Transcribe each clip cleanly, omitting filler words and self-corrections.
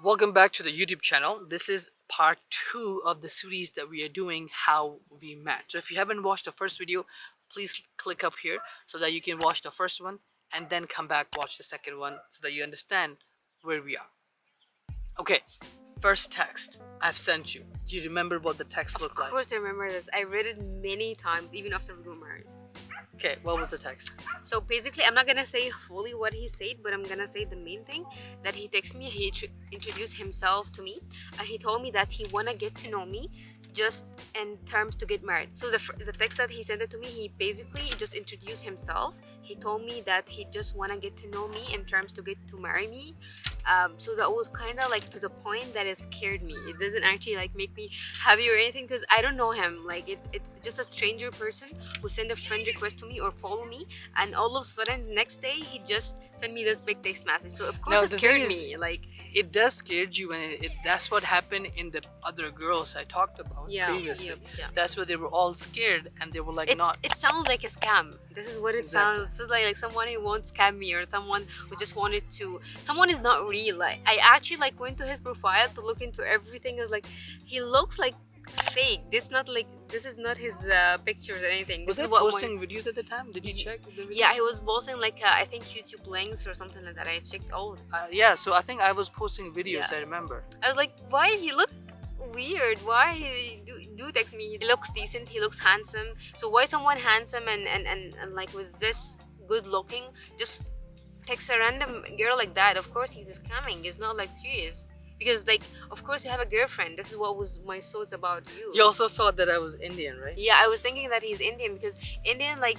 Welcome back to the YouTube channel. This is part 2 of the series that we are doing, How We Met. So if you haven't watched the first video, please click up here so that you can watch the first one and then come back watch the second one so that you understand where we are. Okay, first text I've sent you. Do you remember what the text looked like? Of course I remember this. I read it many times, even after we got married. Okay, what was the text? So basically, I'm not gonna say fully what he said, but I'm gonna say the main thing that he texted me. He introduced himself to me, and he told me that he wanna get to know me, just in terms to get married. So the text that he sent it to me, he basically just introduced himself. He told me that he just wanna get to know me in terms to get to marry me. So that was kind of like to the point that it scared me. It doesn't actually like make me happy or anything because I don't know him. Like it's just a stranger person who sent a friend request to me or follow me, and all of a sudden next day he just sent me this big text message. So of course Now, it the scared thing is, me. Like it does scare you, and that's what happened in the other girls I talked about previously. Yeah. That's where they were all scared and they were like, It sounds like a scam. This is what it Exactly. sounds. It sounds like someone who won't scam me, or someone who just wanted to. Someone is not real. Like I actually like went to his profile to look into everything. I was like, he looks like fake. This is not his pictures or anything. Was This he is what posting videos at the time? Did you check the video? Yeah, he was posting like I think YouTube links or something like that. I checked all. Yeah, so I think I was posting videos, Yeah. I remember. I was like, why he look weird? Why he do text me? He looks decent. He looks handsome. So why someone handsome and like was this good looking just text a random girl like that? Of course he's scamming. It's not like serious. Because like of course you have a girlfriend. This is what was my thoughts about you. You also thought that I was Indian, right? Yeah, I was thinking that he's Indian because Indian like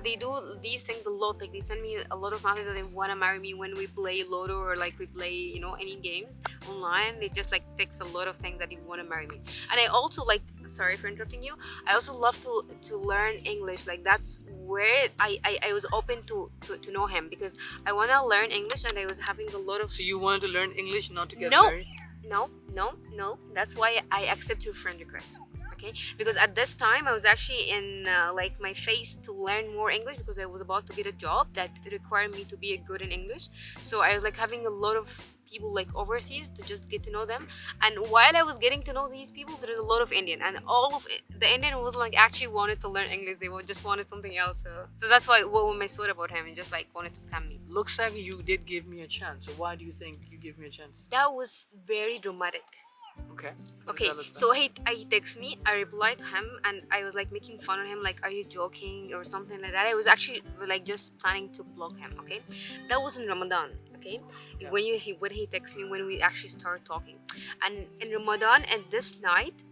they do these things a lot. Like they send me a lot of messages that they want to marry me when we play Lotto or like we play any games online. They just like text a lot of things that they want to marry me. And I also like, sorry for interrupting you, I also love to learn English. Like that's where I was open to know him because I want to learn English, and I was having a lot of So you wanted to learn English, not to get No. married? No. That's why I accept your friend request. Okay, because at this time I was actually in like my phase to learn more English because I was about to get a job that required me to be good in English. So I was like having a lot of people like overseas to just get to know them. And while I was getting to know these people, there is a lot of Indian, and all of the Indian was like actually wanted to learn English. They just wanted something else. So that's why what my thought about him, and just like wanted to scam me. Looks like you did give me a chance. So why do you think you gave me a chance? That was very dramatic. Okay. What does Okay, that look like? so he texts me, I replied to him, and I was like making fun of him, like, are you joking or something like that. I was actually like just planning to block him. Okay, that was in Ramadan. Okay, Yeah. when he texts me, when we actually started talking, and in Ramadan, and this night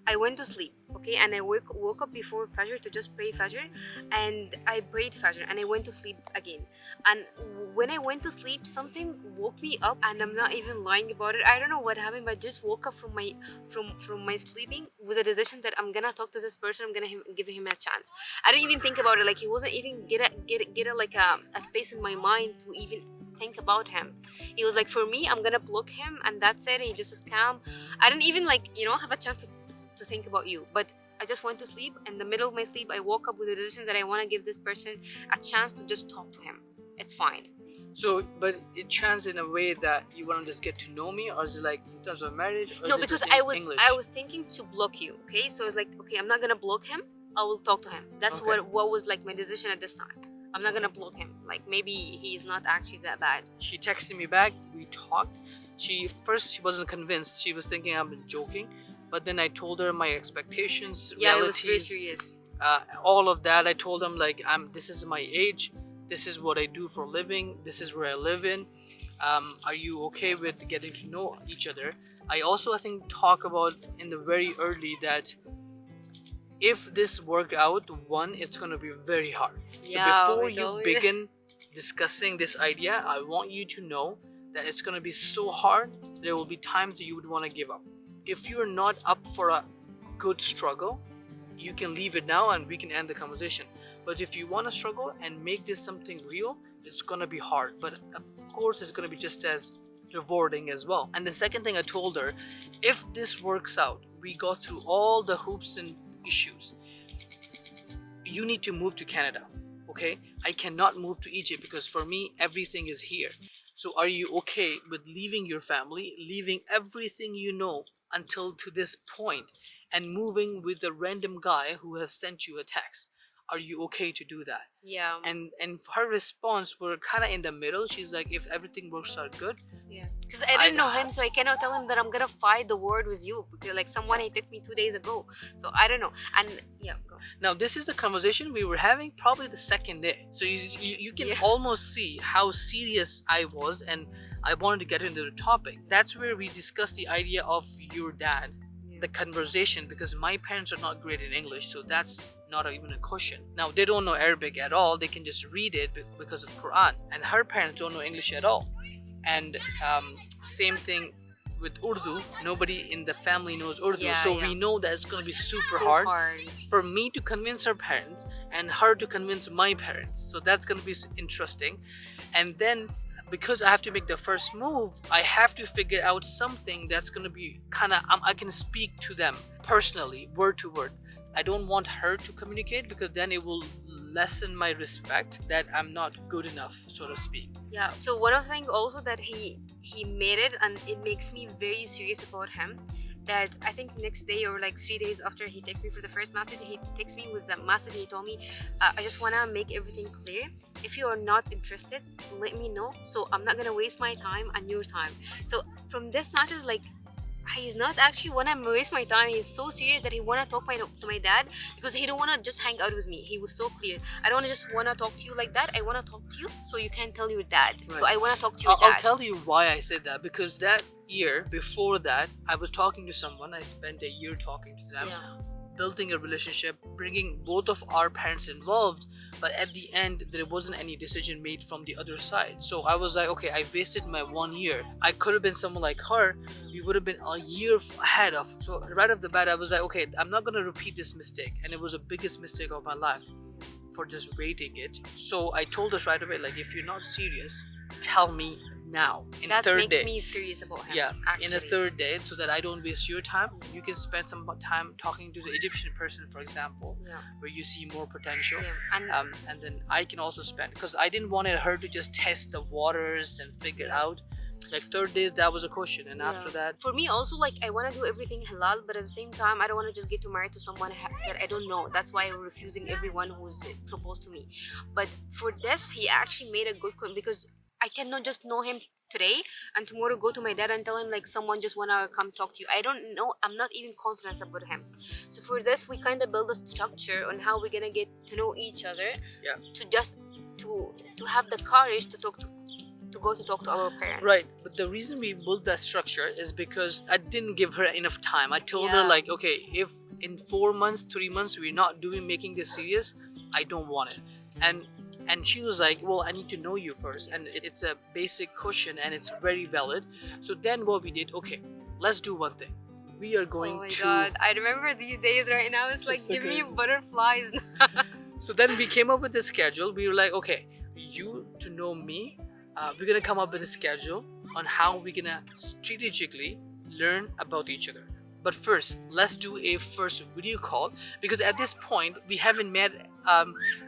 I went to sleep. Okay, and I woke up before Fajr to just pray Fajr, and I prayed Fajr, and I went to sleep again. And when I went to sleep, something woke me up, and I'm not even lying about it. I don't know what happened, but I just woke up from my sleeping with a decision that I'm gonna talk to this person. I'm gonna give him a chance. I didn't even think about it. Like he wasn't even get a like a space in my mind to even think about him. He was like, for me, I'm gonna block him, and that's it. He just a scam. I didn't even like have a chance to think about you. But I just went to sleep. In the middle of my sleep, I woke up with a decision that I want to give this person a chance to just talk to him. It's fine. So, but it chance in a way that you want to just get to know me, or is it like in terms of marriage? Or No, is it because just in I was thinking to block you. Okay, so it's like, okay, I'm not gonna block him. I will talk to him. That's Okay. what was like my decision at this time. I'm not gonna block him. Like maybe he's not actually that bad. She texted me back. We talked. She wasn't convinced. She was thinking I'm joking, but then I told her my expectations, Yeah, it was very realities, serious. all of that. I told them like this is my age. This is what I do for a living. This is where I live in. Are you okay with getting to know each other? I also I think talk about in the very early that if this work out, one, it's gonna be very hard. Yeah, So before we you know it. begin discussing this idea, I want you to know that it's gonna be so hard. There will be times that you would want to give up. If you're not up for a good struggle, you can leave it now and we can end the conversation. But if you want to struggle and make this something real, it's gonna be hard. But of course, it's gonna be just as rewarding as well. And the second thing I told her, if this works out, we go through all the hoops and issues, you need to move to Canada. Okay, I cannot move to Egypt because for me everything is here. So are you okay with leaving your family, leaving everything you know until to this point, and moving with a random guy who has sent you a text? Are you okay to do that? Yeah. And her response were kind of in the middle. She's like, if everything works out good, Yeah. Because I didn't know him, so I cannot tell him that I'm gonna fight the word with you. Because like someone hated me 2 days ago. So I don't know. And yeah, go. Now this is the conversation we were having probably the second day. So you can Yeah. almost see how serious I was, and I wanted to get into the topic. That's where we discussed the idea of your dad, the conversation, because my parents are not great in English, so that's not even a question. Now they don't know Arabic at all, they can just read it because of Quran, and her parents don't know English at all. And same thing with Urdu, nobody in the family knows Urdu, Yeah, so yeah. we know that it's going to be super So hard hard. for me to convince her parents and her to convince my parents. So that's going to be interesting. And then because I have to make the first move, I have to figure out something that's going to be kind of I can speak to them personally, word to word. I don't want her to communicate because then it will lessen my respect that I'm not good enough, so to speak. Yeah. So one of the things also that he made it, and it makes me very serious about him. That I think next day or like 3 days after he texts me for the first message, he texts me with the message. He told me, I just wanna make everything clear. If you are not interested, let me know. So I'm not gonna waste my time and your time. So from this message, like he's not actually wanna waste my time. He's so serious that he wanna talk to my dad because he don't wanna just hang out with me. He was so clear. I don't just wanna talk to you like that. I wanna talk to you so you can tell your dad. Right. So I wanna talk to your I'll dad. tell you why I said that, because that year before that I was talking to someone. I spent a year talking to them, building a relationship, bringing both of our parents involved, but at the end there wasn't any decision made from the other side. So I was like, okay, I wasted my 1 year. I could have been someone like her, we would have been a year ahead of. So right off the bat I was like, okay, I'm not gonna repeat this mistake, and it was the biggest mistake of my life for just waiting it. So I told us right away, like, if you're not serious, tell me now. In That third makes day, me serious about him. yeah, actually. in a third day, so that I don't waste your time. You can spend some time talking to the Egyptian person, for example, Yeah. where you see more potential. Yeah. And then I can also spend, because I didn't want her to just test the waters and figure out. Like third days, that was a question, and after that, For me also, like I want to do everything halal, but at the same time I don't want to just get to marry to someone that I don't know. That's why I'm refusing everyone who's proposed to me. But for this, he actually made a good because I cannot just know him today and tomorrow go to my dad and tell him like someone just wanna come talk to you. I don't know. I'm not even confident about him. So for this, we kind of build a structure on how we're gonna get to know each other. Yeah. To just to have the courage to talk to go to talk to our parents. right. But the reason we built that structure is because I didn't give her enough time. I told her Yeah. like, okay, if in 4 months, 3 months we're not making this serious, I don't want it. And she was like, well, I need to know you first, and it's a basic question and it's very valid. So then what we did, okay, let's do one thing. We are going Oh my to god, I remember these days right now. It's like so giving me crazy. butterflies. So then we came up with the schedule. We were like, okay, you to know me, we're gonna come up with a schedule on how we're gonna strategically learn about each other. But first, let's do a first video call, because at this point we haven't met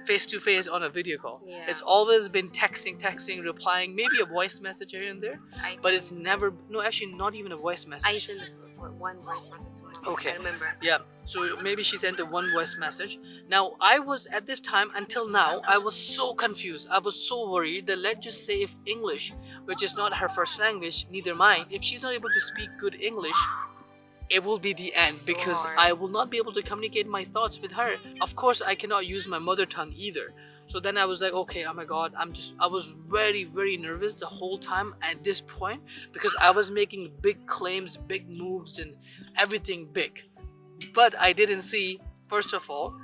face to face on a video call. Yeah. It's always been texting, replying, maybe a voice message here and there, but it's never, no, actually not even a voice message. I sent it for one voice message to my Okay. I remember. Yeah, so maybe she sent a one voice message. Now I was at this time until now, I was so confused. I was so worried that, let's just say, if English, which is not her first language, neither mine, if she's not able to speak good English, it will be the end, So because hard. I will not be able to communicate my thoughts with her. Of course, I cannot use my mother tongue either. So then I was like, okay, oh my god, I was very, very nervous the whole time at this point, because I was making big claims, big moves, and everything big. But I didn't see, first of all,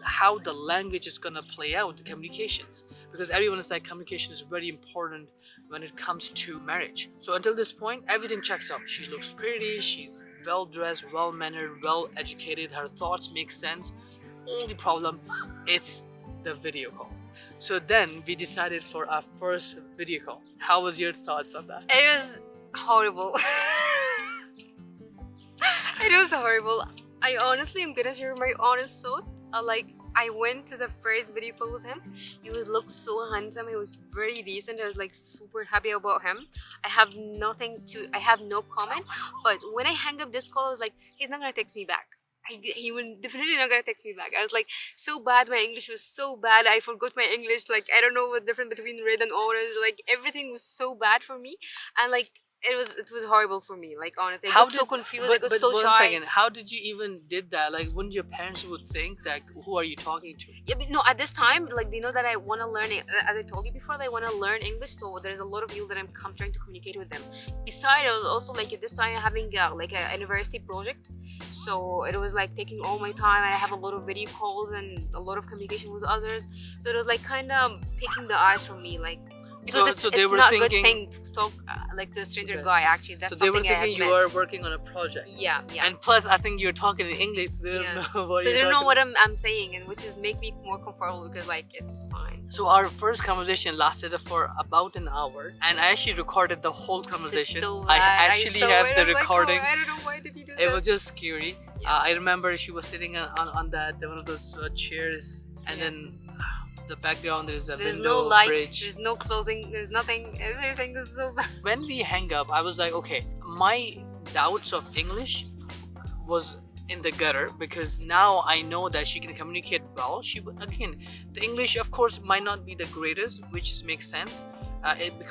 how the language is gonna play out, the communications, because everyone is like, communication is very important when it comes to marriage. So until this point, everything checks out. She looks pretty, she's well dressed, well mannered, well educated, her thoughts make sense. Only problem is the video call. So then we decided for our first video call. How was your thoughts on that? It was horrible. It was horrible. I honestly am gonna share my honest thoughts. Like I went to the first video call with him. He was looked so handsome. He was very decent. I was like super happy about him. I have no comment. But when I hang up this call, I was like, he's not gonna text me back. He will definitely not gonna text me back. I was like, so bad. My English was so bad. I forgot my English. Like, I don't know what difference between red and orange. Like, everything was so bad for me. And like, it was horrible for me. Like, honestly, I got so confused. I got so one shy. second, how did you even did that? Like, wouldn't your parents would think that who are you talking to? Yeah, but no, at this time, like, they know that I want to learn it. As I told you before, I want to learn English, so there's a lot of people that I'm trying to communicate with them. Besides, I was also like at this time having like a university project, so it was like taking all my time. I have a lot of video calls and a lot of communication with others, so it was like kind of taking the eyes from me, like. Because so they it's were not thinking, a good thing to talk like to a stranger okay. guy. Actually, that's So they were something I thinking you meant. are working on a project. Yeah, yeah. And plus, I think you're talking in English, so they don't Yeah. know what So you're they don't know talking what about. I'm saying, and which is make me more comfortable because like it's fine. So our first conversation lasted for about an hour, and I actually recorded the whole conversation. It's so I bad. actually saw have it. the I was like, recording. oh, I don't know why did you do It this. was just scary. Yeah. I remember she was sitting on that one of those chairs, and Yeah. then the background there's a There's window, no light. bridge. There's no closing. There's nothing. They're saying this is so bad. When we hang up, I was like, okay, my doubts of English was in the gutter because now I know that she can communicate well. Again, the English, of course, might not be the greatest, which makes sense.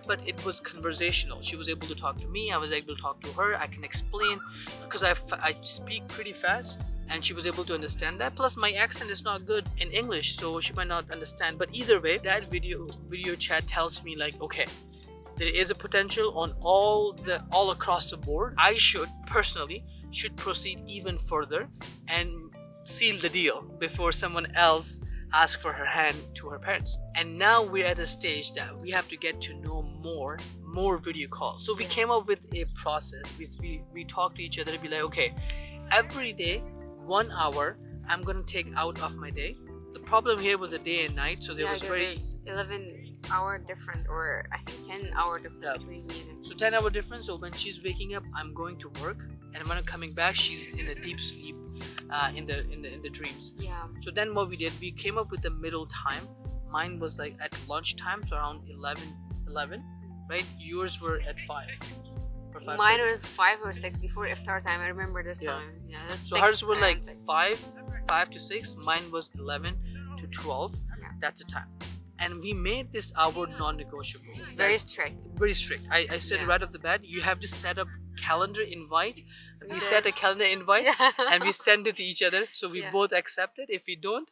But it was conversational. She was able to talk to me. I was able to talk to her. I can explain because I speak pretty fast, and she was able to understand that. Plus, my accent is not good in English, so she might not understand. But either way, that video chat tells me like, okay, there is a potential on all across the board. I personally should proceed even further and seal the deal before someone else asks for her hand to her parents. And now we're at a stage that we have to get to know more video calls. So we came up with a process. We talk to each other and be like, okay, every day 1 hour I'm gonna take out of my day. The problem here was a day and night, so there was very 11-hour different, or I think 10-hour difference Yeah. between me and him. So 10-hour difference. So when she's waking up, I'm going to work, and when I'm coming back, she's in a deep sleep, in the dreams. Yeah. So then what we did, we came up with the middle time. Mine was like at lunchtime, so around 11, right? Yours were at 5. Or 5:30. Mine was 5 or 6 before iftar time. I remember this Yeah. time. Yeah. It was So 6 hers were like and 6. 5 to 6. Mine was 11 to 12. Yeah. That's the time. And we made this hour non-negotiable. Very strict. Very strict. I said Yeah. right off the bat, you have to set up calendar invite. We Yeah. set a calendar invite and we send it to each other. So we Yeah. both accept it. If we don't,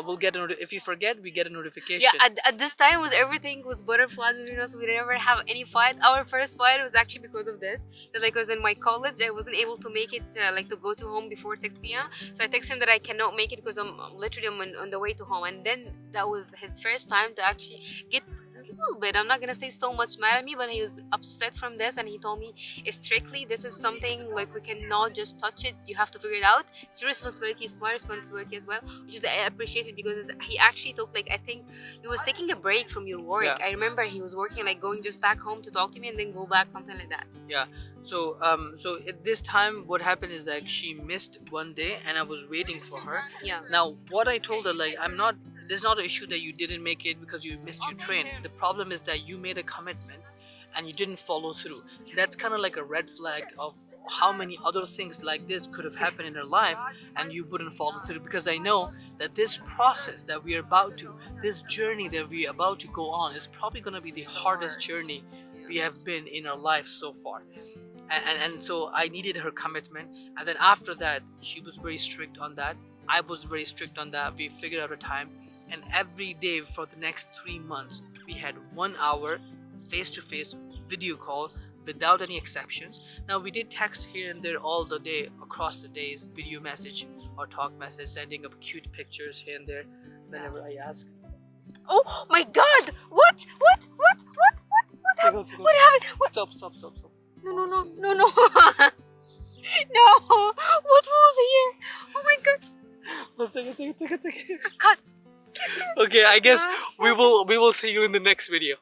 we'll get if you forget, we get a notification. Yeah, at this time was everything was butterflies between us. We never have any fight. Our first fight was actually because of this. Like, I was in my college, I wasn't able to make it like to go to home before 6 p.m. So I texted him that I cannot make it because I'm literally on the way to home. And then that was his first time to actually get a little bit. I'm not gonna say so much mad at me, but he was upset from this, and he told me strictly, this is something like we cannot just touch it. You have to figure it out. It's your responsibility. It's my responsibility as well, which is I appreciate it because he actually took like I think he was taking a break from your work. Yeah. I remember he was working like going just back home to talk to me and then go back, something like that. So at this time, what happened is like she missed one day, and I was waiting for her. Yeah. Now, what I told her, like, there's not an issue that you didn't make it because you missed your train. The problem is that you made a commitment and you didn't follow through. That's kind of like a red flag of how many other things like this could have happened in her life and you wouldn't follow through, because I know that this process that we are this journey that we are about to go on is probably going to be the hardest journey we have been in our life so far. And so I needed her commitment, and then after that she was very strict on that. I was very strict on that. We figured out a time, and every day for the next 3 months we had 1 hour face-to-face video call without any exceptions. Now we did text here and there all the day, across the days, video message or talk message, sending up cute pictures here and there whenever I ask. Oh my God! What happened? What happened? What? Stop. No. No. What was here? Oh my God! Let's take it. Cut. Okay, I guess we will see you in the next video.